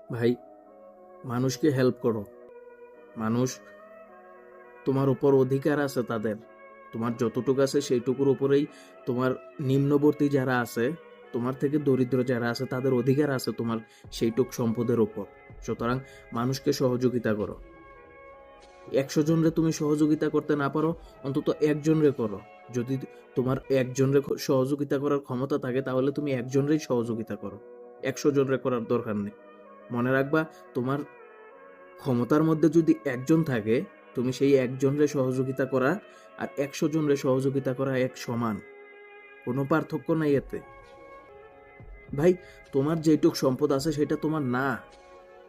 ভাই, মানুষকে হেল্প করো। মানুষ, তোমার উপর অধিকার আছে তাদের। তোমার যতটুকু আছে সেইটুকুর উপরেই তোমার নিম্নবর্তী যারা আছে, তোমার থেকে দরিদ্র যারা আছে, তাদের অধিকার আছে তোমার সেইটুক সম্পদের উপর। সুতরাং মানুষকে সহযোগিতা করো। 100 জনরে তুমি সহযোগিতা করতে না পারো, অন্তত একজনরে করো। যদি তোমার একজনরে সহযোগিতা করার ক্ষমতা থাকে, তাহলে তুমি একজনরেই সহযোগিতা করো। 100 জনরে করার দরকার নেই। মনে রাখবা, তোমার ক্ষমতার মধ্যে যদি একজন থাকে, তুমি সেই একজনরে সহযোগিতা করা আর 100 জনরে সহযোগিতা করা এক সমান। কোনো পার্থক্য নাই এতে। ভাই, তোমার যেটুক সম্পদ আছে সেটা তোমার না,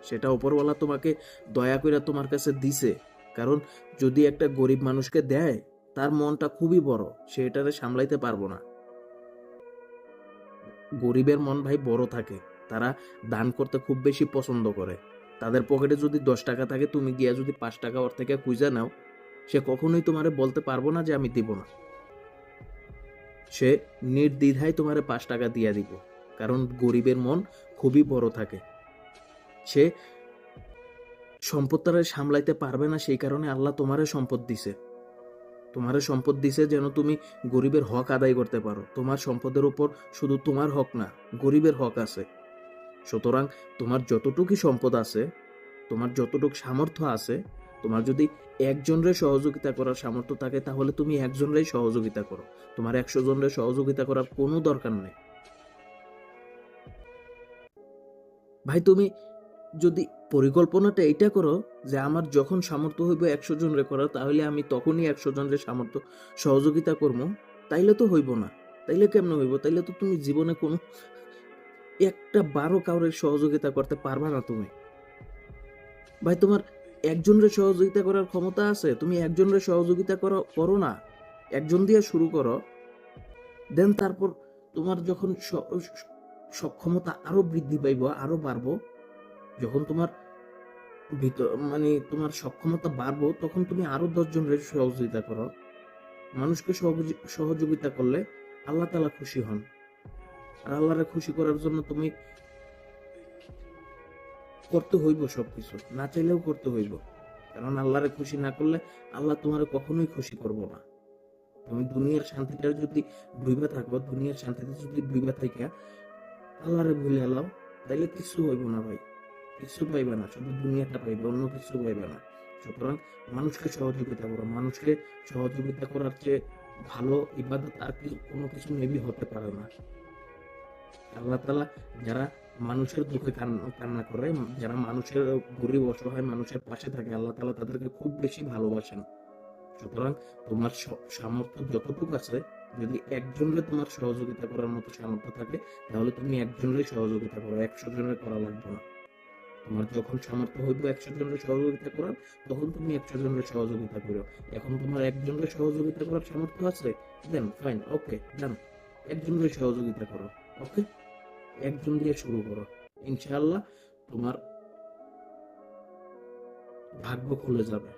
সেটা উপরওয়ালা তোমাকে দয়া করে তোমার কাছে দিছে। কারণ যদি একটা গরিব মানুষকে দেয়, তার মনটা খুবই বড়, সে এটারে সামলাইতে পারবো না। গরিবের মন ভাই বড় থাকে, তারা দান করতে খুব বেশি পছন্দ করে। তাদের পকেটে যদি 10 টাকা থাকে, তুমি গিয়া যদি 5 টাকা ওর থেকে খুঁজে নাও, সে কখনোই তোমারে বলতে পারবো না যে আমি দিব না। সে নির্দ্বিধায় তোমারে 5 টাকা দিয়া দিব। কারণ গরিবের মন খুবই বড় থাকে। সে সম্পদটারে সামলাইতে পারবে না, সেই কারণে আল্লাহ তোমারে সম্পদ দিছে। তোমারে সম্পদ দিছে যেন তুমি গরিবের হক আদায় করতে পারো। তোমার সম্পদের উপর শুধু তোমার হক না, গরিবের হক আছে। সুতরাং তোমার যতটুকু সম্পদ আছে, তোমার যতটুকু সামর্থ্য আছে, তোমার যদি একজনরে সহযোগিতা করার সামর্থ্য থাকে, তাহলে তুমি একজনরেই সহযোগিতা করো। তোমার 100 জনরে সহযোগিতা করার কোনো দরকার নেই। ভাই, তুমি যদি পরিকল্পনাটা এটা করো যে আমার যখন সামর্থ্য হইব 100 জনরে করার, তাহলে আমি তখনই 100 জনের সামর্থ্য সহযোগিতা করবো, তাইলে তো হইব না। তাইলে কেমনে হইব? তাইলে তো তুমি জীবনে কোনো একটা বারো কাউরের সহযোগিতা করতে পারবা না তুমি। ভাই, তোমার একজনের সহযোগিতা করার ক্ষমতা আছে, তুমি একজনের সহযোগিতা করো না। একজন দিয়ে শুরু করো, দেন তারপর তোমার যখন সক্ষমতা আরো বৃদ্ধি পাইব, আরো বাড়বো, যখন তোমার মানে তোমার সক্ষমতা বাড়বো, তখন তুমি আরো 10 জনের সহযোগিতা করো। মানুষকে সহযোগিতা করলে আল্লাহ তাআলা খুশি হন। আর আল্লাহরে খুশি করার জন্য তুমি করতে হইব সবকিছু, না চাইলেও করতে হইব। কারণ আল্লাহরে খুশি না করলে আল্লাহ তোমারে কখনোই খুশি করব না। তুমি দুনিয়ার শান্তিটা যদি ডুইবা থাকো, দুনিয়ার শান্তিতে যদি ডুইবা থাকা আল্লাহরে ভুলে এলাও, তাইলে কিছু হইব না ভাই। কিছু পাইবে না, শুধু দুনিয়াটা পাইবে, অন্য কিছু পাইবে না। সুতরাং মানুষকে সহযোগিতা করো। মানুষকে সহযোগিতা করার চেয়ে ভালো ইবাদত আর কোনো কিছু মেবি হতে পারে না। আল্লাহ তাআলা যারা মানুষের দুঃখে কান্না করে, যারা মানুষের গরিব অসহায় মানুষের পাশে থাকে, আল্লাহ তাআলা তাদেরকে খুব বেশি ভালোবাসেন। সুতরাং তোমার সামর্থ্য যতটুকু আছে, যদি একজনকে তোমার সহযোগিতা করার মতো সামর্থ্য থাকে, তাহলে তুমি একজনের সহযোগিতা করো, 100 জনের করা লাগবে না। তোমার যখন সামর্থ্য হইব 100 জনের সহযোগিতা করার, তখন তুমি 100 জনের সহযোগিতা করো। এখন তোমার একজনের সহযোগিতা করার সামর্থ্য আছে, দেন ফাইন, ওকে, ডান, একজনের সহযোগিতা করো। ওকে, একজন দিয়ে শুরু করো। ইনশাআল্লাহ তোমার ভাগ্য খুলে যাবে।